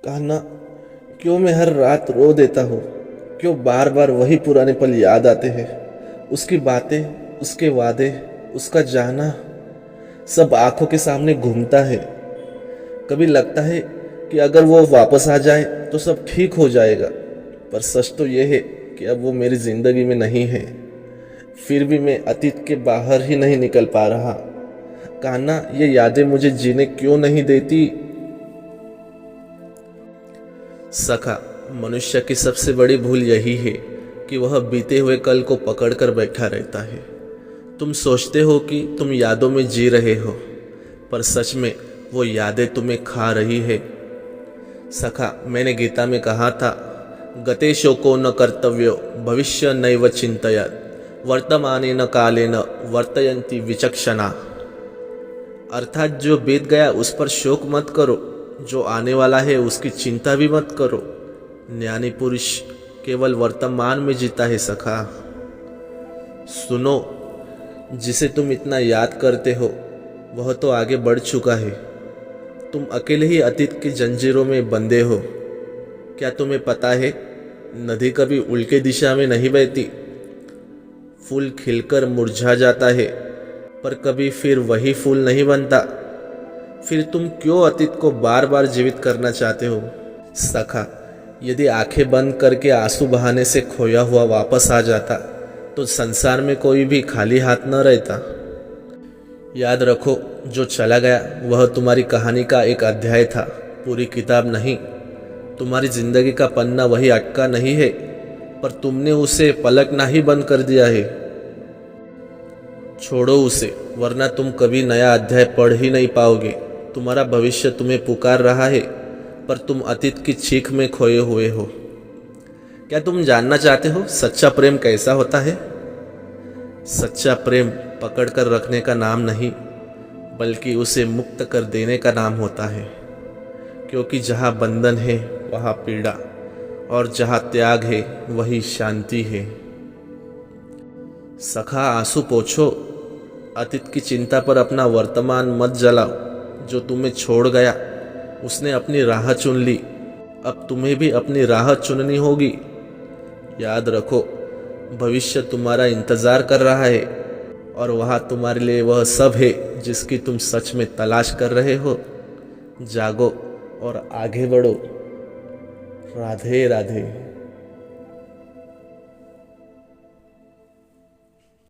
कहना, क्यों मैं हर रात रो देता हूँ? क्यों बार बार वही पुराने पल याद आते हैं? उसकी बातें, उसके वादे, उसका जाना, सब आंखों के सामने घूमता है। कभी लगता है कि अगर वो वापस आ जाए तो सब ठीक हो जाएगा, पर सच तो ये है कि अब वो मेरी जिंदगी में नहीं है। फिर भी मैं अतीत के बाहर ही नहीं निकल पा रहा। कान्हा, ये यादें मुझे जीने क्यों नहीं देती? सखा, मनुष्य की सबसे बड़ी भूल यही है कि वह बीते हुए कल को पकड़कर बैठा रहता है। तुम सोचते हो कि तुम यादों में जी रहे हो, पर सच में वो यादें तुम्हें खा रही है। सखा, मैंने गीता में कहा था, गते शोको न कर्तव्यो भविष्य नैव चिंतयत् वर्तमानेन कालेन वर्तयन्ति विचक्षणा। अर्थात जो बीत गया उस पर शोक मत करो, जो आने वाला है उसकी चिंता भी मत करो। ज्ञानी पुरुष केवल वर्तमान में जीता है सखा। सुनो, जिसे तुम इतना याद करते हो वह तो आगे बढ़ चुका है। तुम अकेले ही अतीत की जंजीरों में बंधे हो। क्या तुम्हें पता है, नदी कभी उल्टे दिशा में नहीं बहती। फूल खिलकर मुरझा जाता है, पर कभी फिर वही फूल नहीं बनता। फिर तुम क्यों अतीत को बार बार जीवित करना चाहते हो? सखा, यदि आंखें बंद करके आंसू बहाने से खोया हुआ वापस आ जाता तो संसार में कोई भी खाली हाथ न रहता। याद रखो, जो चला गया वह तुम्हारी कहानी का एक अध्याय था, पूरी किताब नहीं। तुम्हारी जिंदगी का पन्ना वही अटका नहीं है, पर तुमने उसे पलटना ही बंद कर दिया है। छोड़ो उसे, वरना तुम कभी नया अध्याय पढ़ ही नहीं पाओगे। तुम्हारा भविष्य तुम्हें पुकार रहा है, पर तुम अतीत की चीख में खोए हुए हो। क्या तुम जानना चाहते हो सच्चा प्रेम कैसा होता है? सच्चा प्रेम पकड़ कर रखने का नाम नहीं, बल्कि उसे मुक्त कर देने का नाम होता है। क्योंकि जहाँ बंधन है वहाँ पीड़ा, और जहाँ त्याग है वही शांति है। सखा, आंसू पोंछो। अतीत की चिंता पर अपना वर्तमान मत जलाओ। जो तुम्हें छोड़ गया उसने अपनी राह चुन ली, अब तुम्हें भी अपनी राह चुननी होगी। याद रखो, भविष्य तुम्हारा इंतजार कर रहा है, और वहाँ तुम्हारे लिए वह सब है जिसकी तुम सच में तलाश कर रहे हो। जागो और आगे बढ़ो। राधे राधे।